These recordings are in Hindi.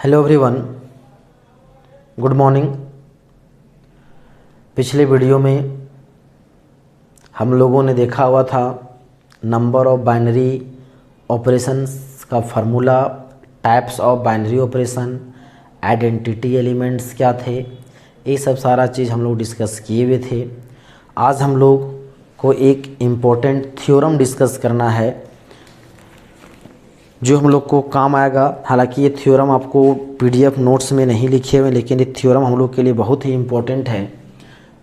Hello everyone, good morning. पिछले वीडियो में हम लोगों ने देखा हुआ था नंबर ऑफ बाइनरी ऑपरेशंस का formula, types of binary operation, identity elements क्या थे, ये सब सारा चीज़ हम लोग डिस्कस किए हुए थे। आज हम लोग को एक इम्पोर्टेंट थ्योरम डिस्कस करना है जो हम लोग को काम आएगा। हालांकि ये थ्योरम आपको पीडीएफ नोट्स में नहीं लिखे हुए, लेकिन ये थ्योरम हम लोग के लिए बहुत ही इम्पोर्टेंट है,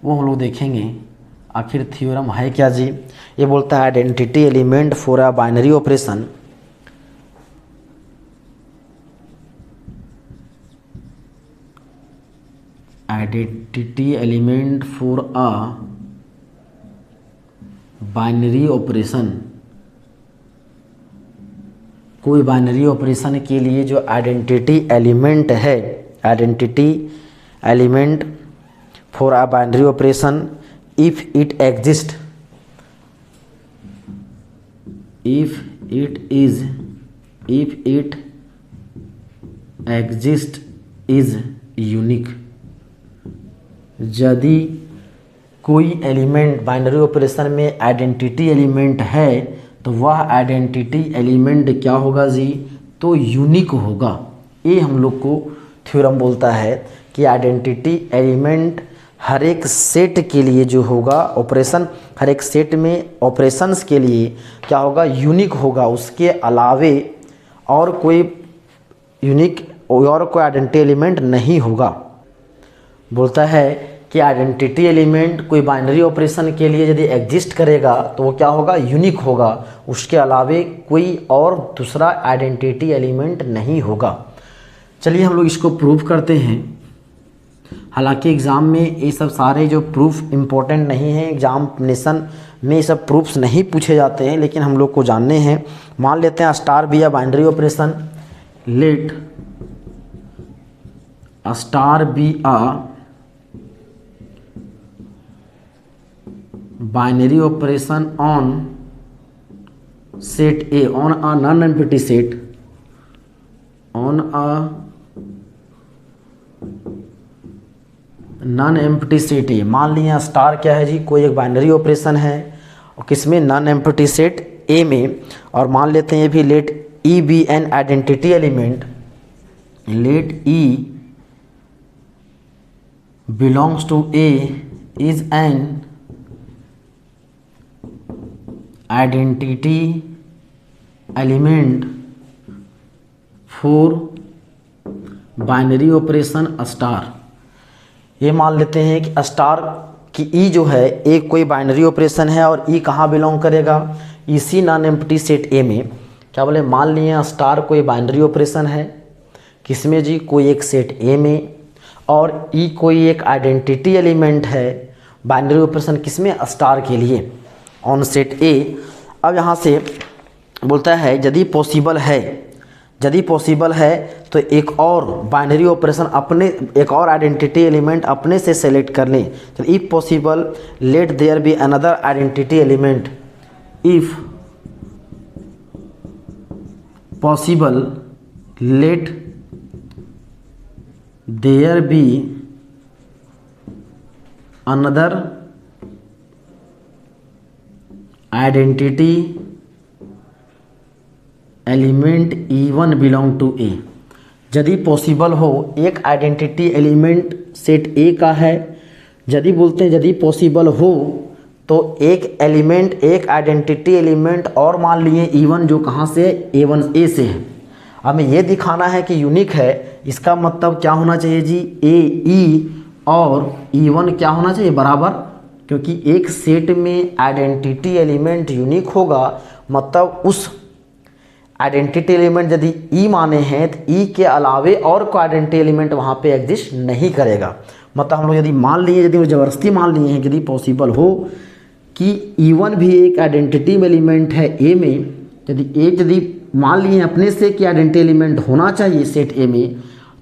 वो हम लोग देखेंगे। आखिर थ्योरम है क्या जी? ये बोलता है identity element for a binary operation identity element for a binary operation, कोई बाइनरी ऑपरेशन के लिए जो आइडेंटिटी एलिमेंट है, identity element for a binary operation if it exist, if it exist is unique. यदि कोई एलिमेंट बाइनरी ऑपरेशन में आइडेंटिटी एलिमेंट है तो वह आइडेंटिटी एलिमेंट क्या होगा जी? तो यूनिक होगा। ये हम लोग को थ्योरम बोलता है कि आइडेंटिटी एलिमेंट हर एक सेट के लिए जो होगा ऑपरेशन, हर एक सेट में ऑपरेशंस के लिए क्या होगा? यूनिक होगा। उसके अलावे और कोई यूनिक और कोई आइडेंटिटी एलिमेंट नहीं होगा। बोलता है कि आइडेंटिटी एलिमेंट कोई बाइनरी ऑपरेशन के लिए यदि एग्जिस्ट करेगा तो वो क्या होगा? यूनिक होगा। उसके अलावे कोई और दूसरा आइडेंटिटी एलिमेंट नहीं होगा। चलिए हम लोग इसको प्रूव करते हैं। हालांकि एग्ज़ाम में ये सब सारे जो प्रूफ इम्पोर्टेंट नहीं हैं, एग्जामिनेशन में ये सब प्रूफ्स नहीं पूछे जाते हैं, लेकिन हम लोग को जानने हैं। मान लेते हैं स्टार बी या binary operation, let star b a binary operation on set a, on a non empty set, on a non empty set a. मान लिया स्टार क्या है जी? कोई एक बाइनरी ऑपरेशन है और किसमें? नॉन एम्प्टी सेट ए में। और मान लेते हैं ये भी let e be an identity element, let e belongs to A is an identity element for binary operation star. ये मान लेते हैं कि स्टार की ई जो है, एक कोई बाइनरी ऑपरेशन है और ई कहाँ बिलोंग करेगा? इसी नॉन एम्प्टी सेट ए में। क्या बोले? मान लिए स्टार कोई बाइनरी ऑपरेशन है, किसमें जी? कोई एक सेट ए में, और ई कोई एक आइडेंटिटी एलिमेंट है बाइनरी ऑपरेशन किसमें? स्टार के लिए ऑन सेट ए। अब यहाँ से बोलता है यदि पॉसिबल है, यदि पॉसिबल है तो एक और बाइनरी ऑपरेशन अपने, एक और आइडेंटिटी एलिमेंट अपने से सेलेक्ट कर लें। तो if possible let there be another identity element, if possible let there be another identity element E1 belong to A. यदि पॉसिबल हो, एक आइडेंटिटी एलिमेंट सेट ए का है, यदि बोलते हैं यदि पॉसिबल हो तो एक एलिमेंट, एक आइडेंटिटी एलिमेंट और मान लिए E1 जो कहाँ से? A1 ए से है। हमें ये दिखाना है कि यूनिक है। इसका मतलब क्या होना चाहिए जी? ए ई और E1 क्या होना चाहिए? बराबर। क्योंकि एक सेट में आइडेंटिटी एलिमेंट यूनिक होगा, मतलब उस आइडेंटिटी एलिमेंट यदि ई माने हैं तो ई के अलावे और कोई आइडेंटिटी एलिमेंट वहाँ पे एग्जिस्ट नहीं करेगा। मतलब हम लोग यदि मान लिए, यदि ज़बरदस्ती मान लिए हैं, यदि पॉसिबल हो कि E1 भी एक आइडेंटिटी एलिमेंट है ए में, यदि मान लिए अपने से कि आइडेंटिटी एलिमेंट होना चाहिए सेट ए में,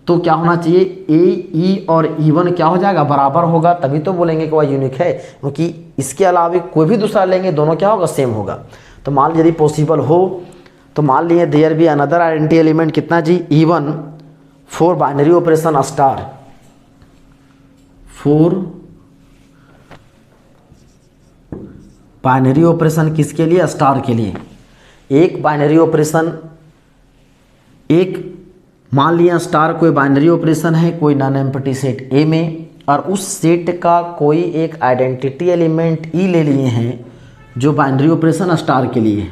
तो क्या होना चाहिए? ए ई और E1 क्या हो जाएगा? बराबर होगा। तभी तो बोलेंगे कि वह यूनिक है, क्योंकि इसके अलावा कोई भी दूसरा लेंगे दोनों क्या होगा? सेम होगा। तो मान यदि पॉसिबल हो तो मान लिए there be another identity element कितना जी? E1 for binary operation star, for binary operation किसके लिए? स्टार के लिए। एक बाइनरी ऑपरेशन, एक मान लिया स्टार कोई बाइनरी ऑपरेशन है कोई नॉन एम्प्टी सेट ए में, और उस सेट का कोई एक आइडेंटिटी एलिमेंट ई ले लिए हैं जो बाइनरी ऑपरेशन स्टार के लिए है।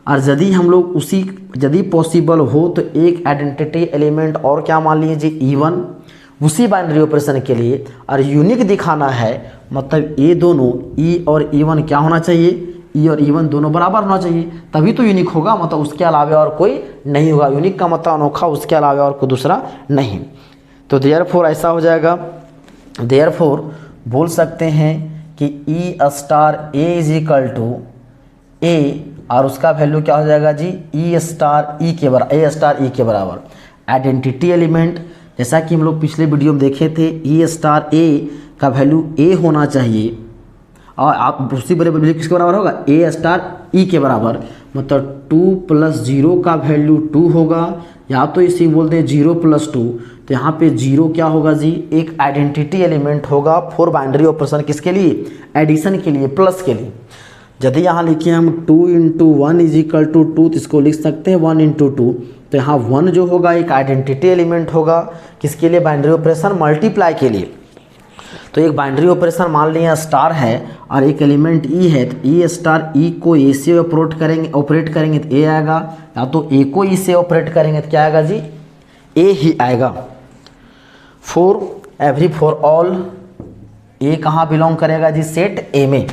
और यदि हम लोग उसी, यदि पॉसिबल हो तो एक आइडेंटिटी एलिमेंट और क्या मान लीजिए E1 उसी बाइनरी ऑपरेशन के लिए, और यूनिक दिखाना है, मतलब ये दोनों E और E1 क्या होना चाहिए? E और E1 दोनों बराबर होना चाहिए, तभी तो यूनिक होगा, मतलब उसके अलावा और कोई नहीं होगा। यूनिक का मतलब अनोखा, उसके अलावा और कोई दूसरा नहीं। तो देयरफॉर ऐसा हो जाएगा, देयरफॉर बोल सकते हैं कि E star A is equal to A, और उसका वैल्यू क्या हो जाएगा जी? E स्टार E के बराबर, A स्टार E के बराबर। आइडेंटिटी एलिमेंट जैसा कि हम लोग पिछले वीडियो में देखे थे, E स्टार A का वैल्यू A होना चाहिए, और आप उसी बराबर किसके बराबर होगा? A स्टार E के बराबर, मतलब 2 + 0 का वैल्यू 2 होगा, या तो इसी बोलते हैं 0 + 2, तो यहाँ पे 0 क्या होगा जी? एक आइडेंटिटी एलिमेंट होगा फॉर बाइनरी ऑपरेशन किसके लिए? एडिशन के लिए, प्लस के लिए। यदि यहाँ लिखिए हम 2 × 1 = 2, तो इसको लिख सकते हैं 1 × 2, तो यहाँ 1 जो होगा एक आइडेंटिटी एलिमेंट होगा किसके लिए? बाइनरी ऑपरेशन मल्टीप्लाई के लिए। तो एक बाइनरी ऑपरेशन मान लिया स्टार है और एक एलिमेंट ई है, तो ई स्टार ई को ए से ऑपरेट करेंगे तो ए आएगा, या तो ए को ई से ऑपरेट करेंगे तो क्या आएगा जी? ए ही आएगा। फॉर ऑल ए कहाँ बिलोंग करेगा जी? सेट ए में।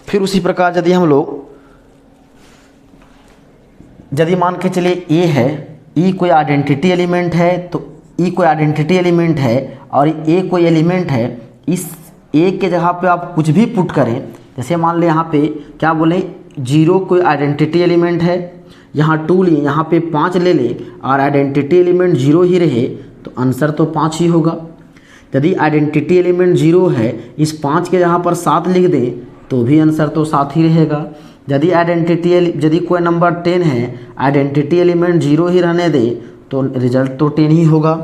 फिर उसी प्रकार यदि हम लोग, यदि मान के चलिए ए है, ई कोई आइडेंटिटी एलिमेंट है, तो ई कोई आइडेंटिटी एलिमेंट है और ए कोई एलिमेंट है, इस ए के जगह पे आप कुछ भी पुट करें, जैसे मान लें यहाँ पे क्या बोले 0 कोई आइडेंटिटी एलिमेंट है, यहाँ 2 लिए, यहाँ पे 5 ले ले और आइडेंटिटी एलिमेंट 0 ही रहे तो आंसर तो 5 ही होगा। यदि आइडेंटिटी एलिमेंट 0 है, इस 5 के जहाँ पर 7 लिख दें तो भी आंसर तो 7 ही रहेगा। यदि कोई नंबर 10 है, आइडेंटिटी एलिमेंट 0 ही रहने दे तो रिजल्ट तो 10 ही होगा।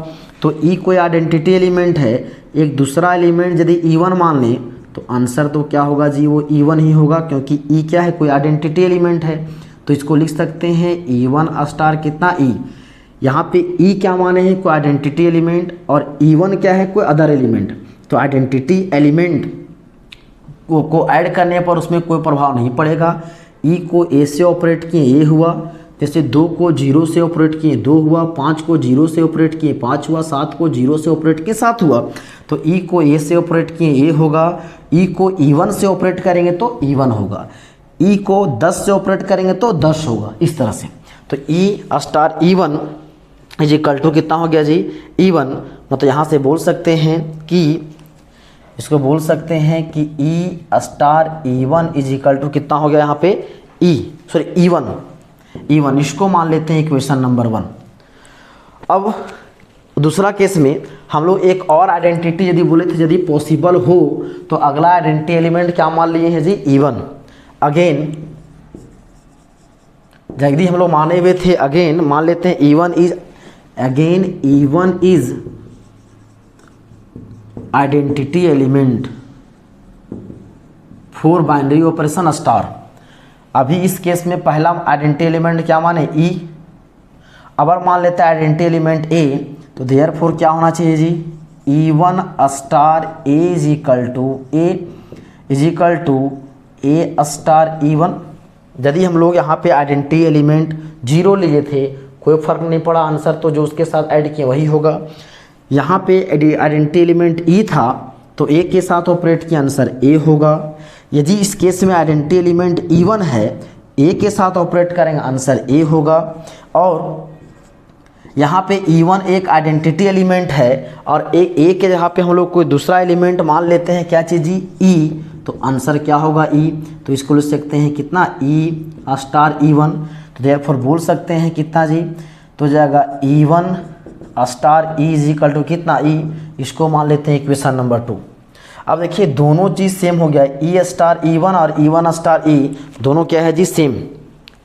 तो ई कोई आइडेंटिटी एलिमेंट है, एक दूसरा एलिमेंट यदि E1 मान लें तो आंसर तो क्या होगा जी? वो E1 ही होगा, क्योंकि ई क्या है? कोई आइडेंटिटी एलिमेंट है। तो इसको लिख सकते हैं E1 स्टार कितना? ई। यहाँ पे ई क्या माने हैं? कोई आइडेंटिटी एलिमेंट, और E1 क्या है? कोई अदर एलिमेंट। तो आइडेंटिटी एलिमेंट को ऐड करने पर उसमें कोई प्रभाव नहीं पड़ेगा। ई को ए से ऑपरेट किए ए हुआ, जैसे 2 को 0 से ऑपरेट किए 2 हुआ, 5 को 0 से ऑपरेट किए 5 हुआ, 7 को 0 से ऑपरेट किए 7 हुआ। तो ई को ए से ऑपरेट किए ए होगा, ई को E1 से ऑपरेट करेंगे तो E1 होगा, ई को 10 से ऑपरेट करेंगे तो 10 होगा, इस तरह से। तो e star E1 is equal to कितना हो गया जी? E1। मतलब यहाँ से बोल सकते हैं कि, इसको बोल सकते हैं कि e star E1 is equal to कितना हो गया यहाँ पे? E1। इसको मान लेते हैं इक्वेशन नंबर 1। अब दूसरा केस में हम लोग एक और आइडेंटिटी यदि बोले थे, यदि पॉसिबल हो तो अगला आइडेंटिटी एलिमेंट क्या मान लिए हैं जी? E1। अगेन यदि हम लोग माने हुए थे, अगेन मान लेते हैं E1 is identity element for binary operation star. अभी इस केस में पहला आइडेंटिटी एलिमेंट क्या माने? ई। अगर मान लेते हैं आइडेंटिटी एलिमेंट ए, तो देयरफॉर क्या होना चाहिए जी? E1 star a is equal to a star E1। यदि हम लोग यहाँ पे आइडेंटिटी एलिमेंट 0 लिए थे, कोई फर्क नहीं पड़ा, आंसर तो जो उसके साथ ऐड किए वही होगा। यहाँ पे आइडेंटिटी एलिमेंट ई था तो ए के साथ ऑपरेट किया, आंसर ए होगा। यदि इस केस में आइडेंटिटी एलिमेंट E1 है, ए के साथ ऑपरेट करेंगे, आंसर ए होगा। और यहाँ पे E1 एक आइडेंटिटी एलिमेंट है और ए के जगह पे हम लोग कोई दूसरा एलिमेंट मान लेते हैं, क्या चीज़ जी? ई। तो आंसर क्या होगा? ई। तो इसको लिख सकते हैं कितना? ई स्टार E1। तो देयरफॉर बोल सकते हैं कितना जी? तो जाएगा E1 star e is equal to कितना? ई। इसको मान लेते हैं इक्वेशन नंबर 2। अब देखिए दोनों चीज़ सेम हो गया, ई स्टार E1 और E1 स्टार ई दोनों क्या है जी? सेम।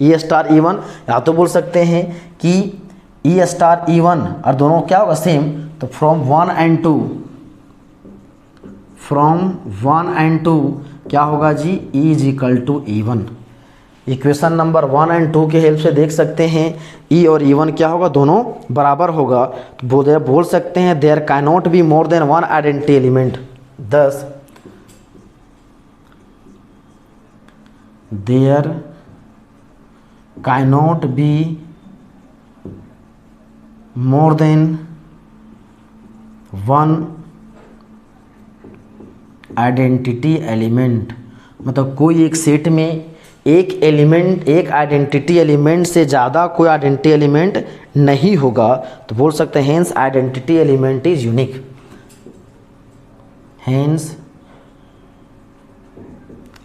ई स्टार E1, या तो बोल सकते हैं कि ई स्टार E1 और दोनों क्या होगा सेम, तो फ्रॉम 1 and 2, फ्रॉम 1 and 2 क्या होगा जी, E is equal to E1। Equation number 1 and 2 के हेल्प से देख सकते हैं E और E1 क्या होगा, दोनों बराबर होगा। तो बोल सकते हैं there can not be more than one identity element, thus there cannot be more than one identity element, मतलब कोई एक सेट में एक एलिमेंट, एक आइडेंटिटी एलिमेंट से ज़्यादा कोई आइडेंटिटी एलिमेंट नहीं होगा। तो बोल सकते हैं hence identity element is unique, hence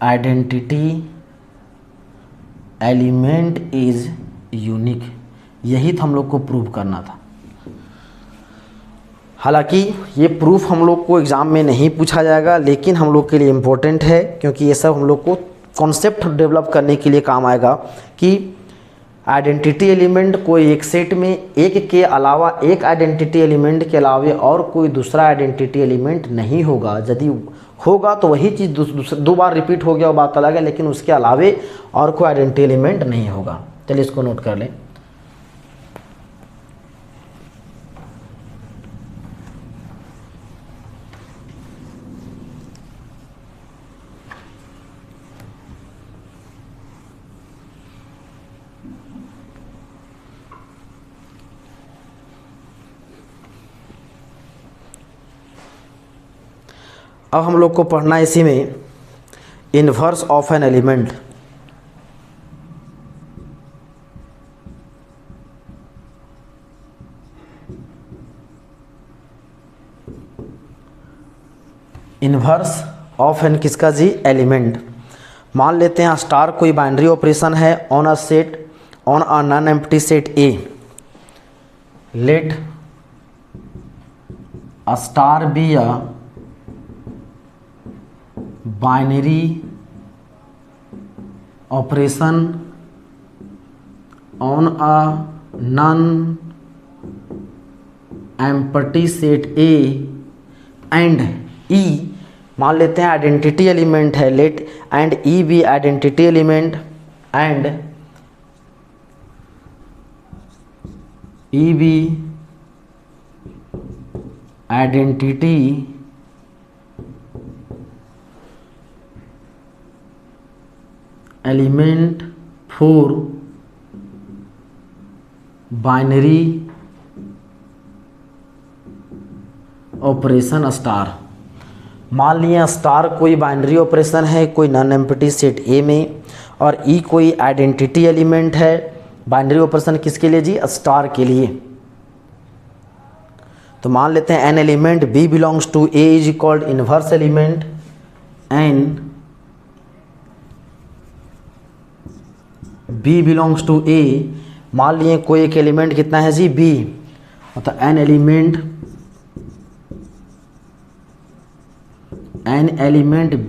identity element is unique. यही तो हम लोग को प्रूव करना था। हालांकि ये प्रूफ हम लोग को एग्ज़ाम में नहीं पूछा जाएगा, लेकिन हम लोग के लिए इम्पोर्टेंट है, क्योंकि ये सब हम लोग को कॉन्सेप्ट डेवलप करने के लिए काम आएगा कि आइडेंटिटी एलिमेंट कोई एक सेट में एक के अलावा, एक आइडेंटिटी एलिमेंट के अलावा और कोई दूसरा आइडेंटिटी एलिमेंट नहीं होगा। यदि होगा तो वही चीज़ दो बार रिपीट हो गया वो बात अलग है, लेकिन उसके अलावे और कोई आइडेंटिटी एलिमेंट नहीं होगा। चलिए इसको नोट कर लें। अब हम लोग को पढ़ना है इसी में inverse of an element. Inverse of an किसका जी, एलिमेंट। मान लेते हैं स्टार कोई बाइनरी ऑपरेशन है on a set, on a non empty set A. Let a star b a binary operation on a non empty set A and e, मान लेते हैं आइडेंटिटी एलिमेंट है, let and e be identity element and e be identity element for binary operation star. मान लिया स्टार कोई बाइनरी ऑपरेशन है कोई नॉन एम्प्टी सेट ए में, और ई कोई आइडेंटिटी एलिमेंट है। बाइनरी ऑपरेशन किसके लिए जी, स्टार के लिए। तो मान लेते हैं an element b belongs to A is called inverse element, an b belongs to A. मान लिए कोई एक एलिमेंट कितना है जी, बी, मतलब an element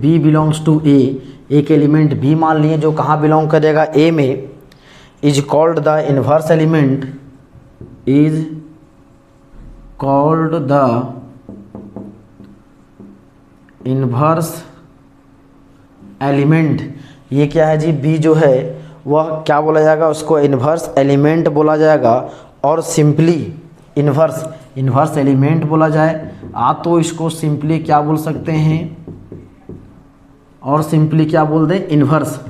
b belongs to A. एक एलिमेंट बी मान लिए जो कहाँ बिलोंग करेगा, ए में, is called the inverse element, is called the inverse element. ये क्या है जी, बी जो है वह क्या बोला जाएगा, उसको इन्वर्स एलिमेंट बोला जाएगा, और सिंपली इन्वर्स एलिमेंट बोला जाए। तो इसको सिंपली क्या बोल सकते हैं, और सिंपली क्या बोल दें, इन्वर्स,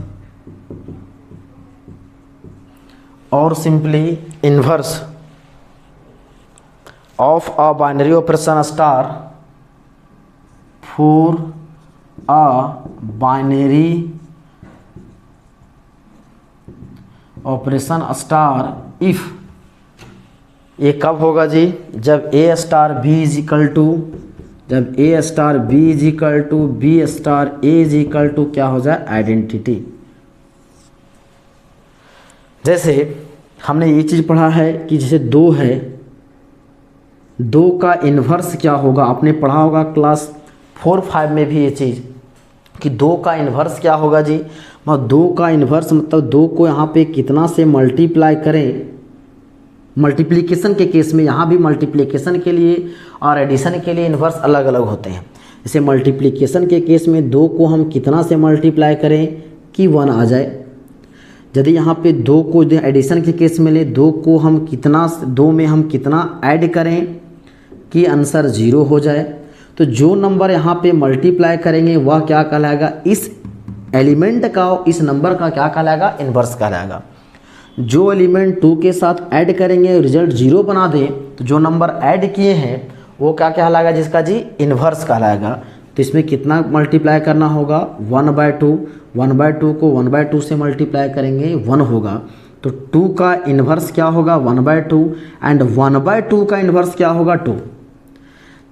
और simply inverse of a binary operation star for a binary operation star if. ये कब होगा जी, जब a star b is equal to, जब a star b is equal to b star a is equal to क्या हो जाए, आइडेंटिटी। जैसे हमने ये चीज़ पढ़ा है कि जैसे 2 है, 2 का इन्वर्स क्या होगा, आपने पढ़ा होगा क्लास 4-5 में भी ये चीज़ कि 2 का इन्वर्स क्या होगा जी। मतलब 2 का इन्वर्स मतलब 2 को यहाँ पे कितना से मल्टीप्लाई करें मल्टीप्लिकेशन के केस में यहाँ भी मल्टीप्लिकेशन के लिए और एडिशन के लिए इन्वर्स अलग अलग होते हैं। जैसे मल्टीप्लिकेशन के केस में 2 को हम कितना से मल्टीप्लाई करें कि 1 आ जाए। यदि यहाँ पे 2 को एडिशन के केस में ले, 2 को हम कितना, 2 में हम कितना ऐड करें कि आंसर 0 हो जाए। तो जो नंबर यहाँ पे मल्टीप्लाई करेंगे वह क्या कहलाएगा, इस एलिमेंट का, इस नंबर का क्या कहलाएगा, इन्वर्स कहलाएगा। जो एलिमेंट 2 के साथ ऐड करेंगे रिजल्ट 0 बना दे, तो जो नंबर ऐड किए हैं वो क्या कहलाएगा, जिसका जी इन्वर्स कहलाएगा। तो इसमें कितना मल्टीप्लाई करना होगा, 1/2। 1/2 को 1/2 से मल्टीप्लाई करेंगे 1 होगा। तो 2 का इन्वर्स क्या होगा, 1/2, एंड 1/2 का इन्वर्स क्या होगा, 2।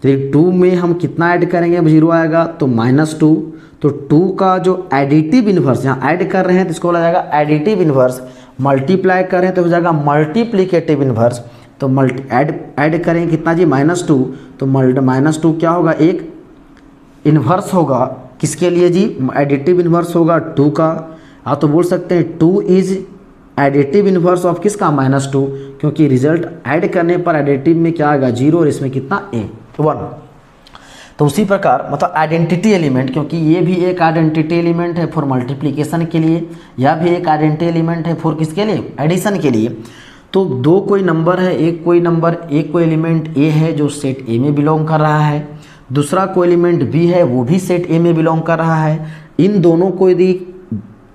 तो 2 में हम कितना ऐड करेंगे, 0 आएगा, तो -2। तो 2 का जो एडिटिव इन्वर्स, यहाँ ऐड कर रहे हैं तो इसको बोला जाएगा एडिटिव इन्वर्स, मल्टीप्लाई कर रहे हैं तो हो जाएगा मल्टीप्लिकेटिव इन्वर्स। तो ऐड करेंगे कितना जी, -2। तो -2 क्या होगा, एक इन्वर्स होगा किसके लिए जी, एडिटिव इन्वर्स होगा 2 का। आप तो बोल सकते हैं 2 इज एडिटिव इन्वर्स ऑफ किसका, -2, क्योंकि रिजल्ट ऐड करने पर एडिटिव में क्या आएगा, 0, और इसमें कितना, 1। तो उसी प्रकार मतलब आइडेंटिटी एलिमेंट, क्योंकि ये भी एक आइडेंटिटी एलिमेंट है फॉर मल्टीप्लिकेशन के लिए, यह भी एक आइडेंटिटी एलिमेंट है फॉर किसके लिए, एडिशन के लिए। तो 2 कोई नंबर है, एक कोई एलिमेंट ए है जो सेट ए में बिलोंग कर रहा है, दूसरा कोई एलिमेंट बी है वो भी सेट ए में बिलोंग कर रहा है। इन दोनों को यदि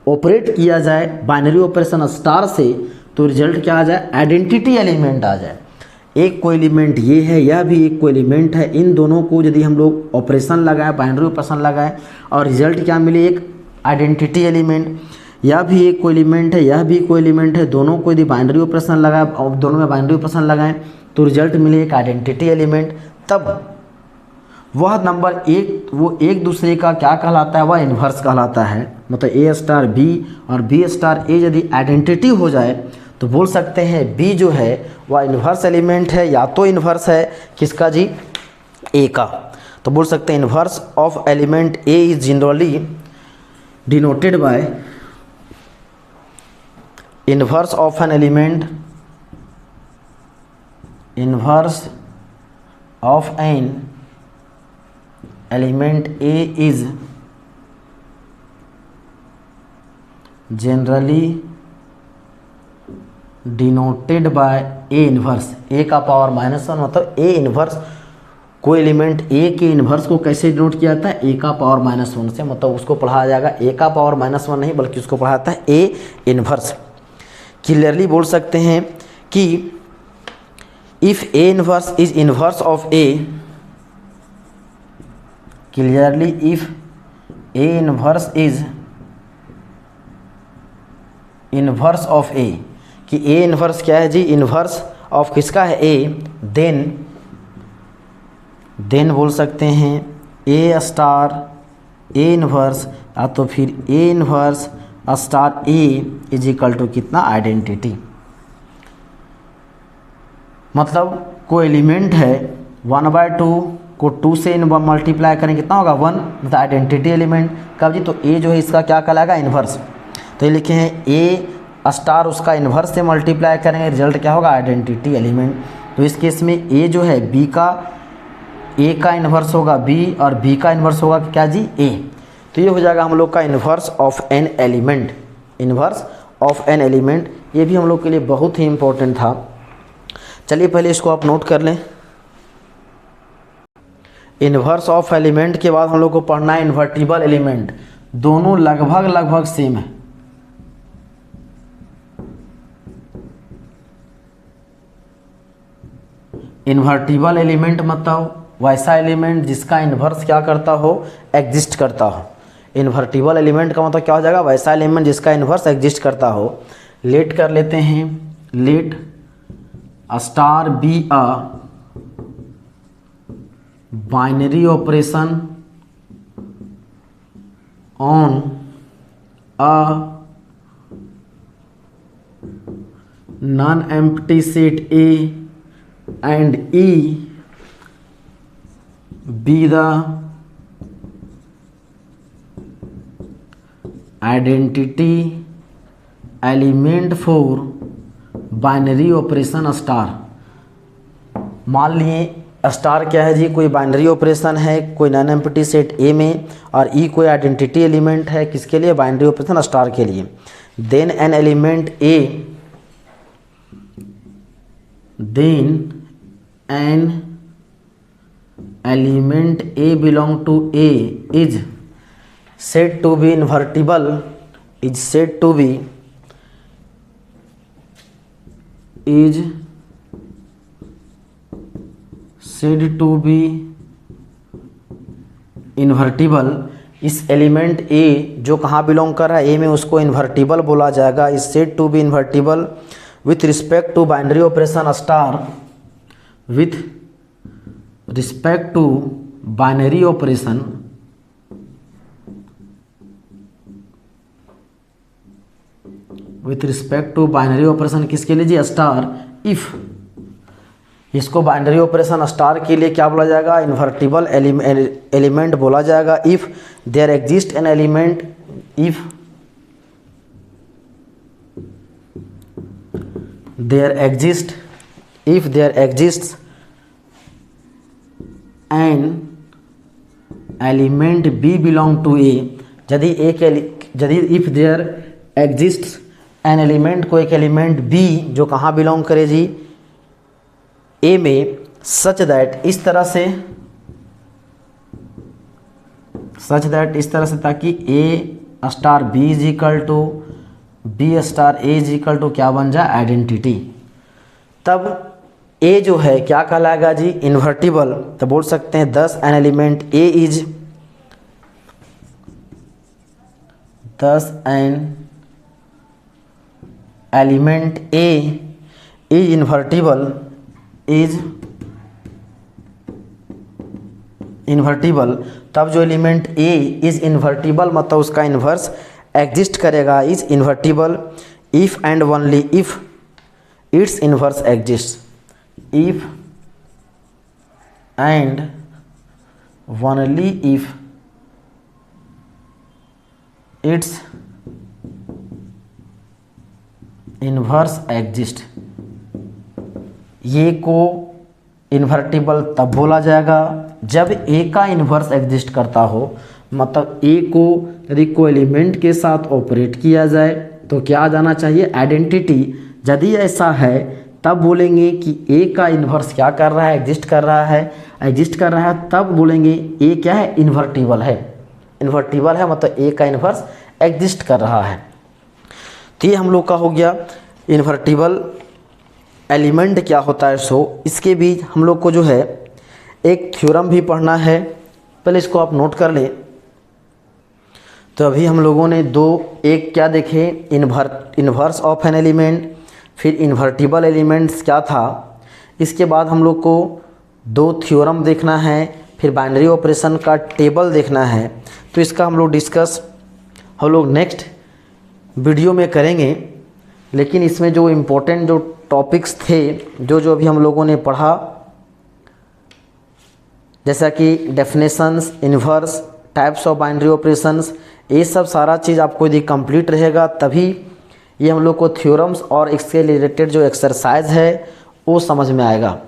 ऑपरेट किया जाए बाइनरी ऑपरेशन स्टार से, तो रिजल्ट क्या आ जाए, आइडेंटिटी एलिमेंट आ जाए। एक कोई एलिमेंट ये है, यह भी एक कोई एलिमेंट है, इन दोनों को यदि हम लोग ऑपरेशन लगाएं, बाइनरी ऑपरेशन लगाएं, और रिजल्ट क्या मिले, एक आइडेंटिटी एलिमेंट। यह भी एक कोई एलिमेंट है, यह भी कोई एलिमेंट है, दोनों को यदि बाइनरी ऑपरेशन लगाएं और दोनों में बाइनरी ऑपरेशन लगाएं तो रिजल्ट मिले एक आइडेंटिटी एलिमेंट। तब वह नंबर एक दूसरे का क्या कहलाता है, वह इन्वर्स कहलाता है। मतलब A*B और B*A यदि आइडेंटिटी हो जाए तो बोल सकते हैं B जो है वह इन्वर्स एलिमेंट है, या तो इन्वर्स है किसका जी, A का। तो बोल सकते हैं inverse of element A is generally denoted by inverse of an element, inverse of an element A is generally denoted by A inverse, A का पावर -1, मतलब A इन्वर्स, कोई एलिमेंट A के इन्वर्स को कैसे डिनोट किया जाता है, A का पावर -1 से, मतलब उसको पढ़ाया जाएगा A का पावर -1 नहीं बल्कि उसको पढ़ाया जाता है A इन्वर्स। क्लियरली बोल सकते हैं कि if A inverse is inverse of A, clearly if A inverse is inverse of A, कि A inverse क्या है जी, इन्वर्स ऑफ किसका है, A, देन बोल सकते हैं A स्टार A इन्वर्स, या तो फिर A inverse star A is equal to कितना, आइडेंटिटी। मतलब कोई एलिमेंट है 1/2 को 2 से मल्टीप्लाई करें कितना होगा, 1, मतलब आइडेंटिटी एलिमेंट। कब जी, तो A जो है इसका क्या कहलाएगा, इन्वर्स। तो ये लिखे हैं A स्टार उसका इन्वर्स से मल्टीप्लाई करेंगे, रिजल्ट क्या होगा, आइडेंटिटी एलिमेंट। तो इस केस में A जो है B का, A का इन्वर्स होगा B, और B का इन्वर्स होगा क्या जी, A। तो ये हो जाएगा हम लोग का inverse of an element, inverse of an element. ये भी हम लोग के लिए बहुत ही इंपॉर्टेंट था। चलिए पहले इसको आप नोट कर लें। इन्वर्स ऑफ एलिमेंट के बाद हम लोग को पढ़ना है इन्वर्टिबल एलिमेंट। दोनों लगभग सेम है। इन्वर्टिबल एलिमेंट मतलब वैसा एलिमेंट जिसका इन्वर्स क्या करता हो, एग्जिस्ट करता हो। इन्वर्टिबल एलिमेंट का मतलब क्या हो जाएगा, वैसा एलिमेंट जिसका इन्वर्स एग्जिस्ट करता हो। लेट कर लेते हैं, let star b a binary operation on a non empty set A and E be the identity element for binary operation star. मान लिए स्टार क्या है जी, कोई बाइनरी ऑपरेशन है कोई नॉन एम्प्टी सेट ए में, और ई कोई आइडेंटिटी एलिमेंट है किसके लिए, बाइनरी ऑपरेशन स्टार के लिए। Then an element a belong to A is said to be invertible is said to be invertible. इस एलिमेंट ए जो कहाँ बिलोंग कर रहा है, ए में, उसको इन्वर्टिबल बोला जाएगा। Is said to be invertible with respect to binary operation star, with respect to binary operation किसके लिए जी, स्टार। इफ इसको बाइनरी ऑपरेशन स्टार के लिए क्या बोला जाएगा, इन्वर्टिबल एलिमेंट बोला जाएगा। If there exist an element, if there exist an element b belong to A, यदि if there exist an element, को एक एलिमेंट बी जो कहाँ बिलोंग करे जी, ए में, सच दैट इस तरह से ताकि a star b is equal to b star a is equal to क्या बन जाए, आइडेंटिटी। तब ए जो है क्या कहलाएगा जी, इन्वर्टिबल। तो बोल सकते हैं दस एन एलिमेंट ए इज, दस N element A is invertible. तब जो एलिमेंट ए इज इन्वर्टिबल मतलब उसका इन्वर्स एग्जिस्ट करेगा, is invertible if and only if it's inverse exist, if and only if it's inverse exist. ये को इन्वर्टिबल तब बोला जाएगा जब ए का इन्वर्स एग्जिस्ट करता हो, मतलब ए को यदि कोई एलिमेंट के साथ ऑपरेट किया जाए तो क्या आ जाना चाहिए, आइडेंटिटी। यदि ऐसा है तब बोलेंगे कि ए का इन्वर्स क्या कर रहा है, एग्जिस्ट कर रहा है, तब बोलेंगे ए क्या है, इन्वर्टिबल है मतलब ए का इन्वर्स एग्जिस्ट कर रहा है। तो ये हम लोग का हो गया इन्वर्टिबल एलिमेंट क्या होता है। सो इसके बीच हम लोग को जो है एक थ्योरम भी पढ़ना है, पहले इसको आप नोट कर लें। तो अभी हम लोगों ने एक क्या देखे, इन्वर्स ऑफ एन एलिमेंट, फिर इन्वर्टिबल एलिमेंट्स क्या था। इसके बाद हम लोग को 2 थ्योरम देखना है, फिर बाइनरी ऑपरेशन का टेबल देखना है। तो इसका हम लोग डिस्कस हम लोग नेक्स्ट वीडियो में करेंगे। लेकिन इसमें जो इम्पोर्टेंट जो टॉपिक्स थे जो अभी हम लोगों ने पढ़ा, जैसा कि definitions, inverse, types of binary operations, ये सब सारा चीज़ आपको यदि कंप्लीट रहेगा तभी ये हम लोग को थ्योरम्स और इससे रिलेटेड जो एक्सरसाइज है वो समझ में आएगा।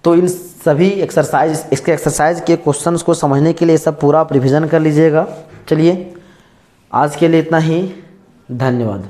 तो इन सभी इसके एक्सरसाइज के क्वेश्चंस को समझने के लिए सब पूरा आप रिविज़न कर लीजिएगा। चलिए आज के लिए इतना ही, धन्यवाद।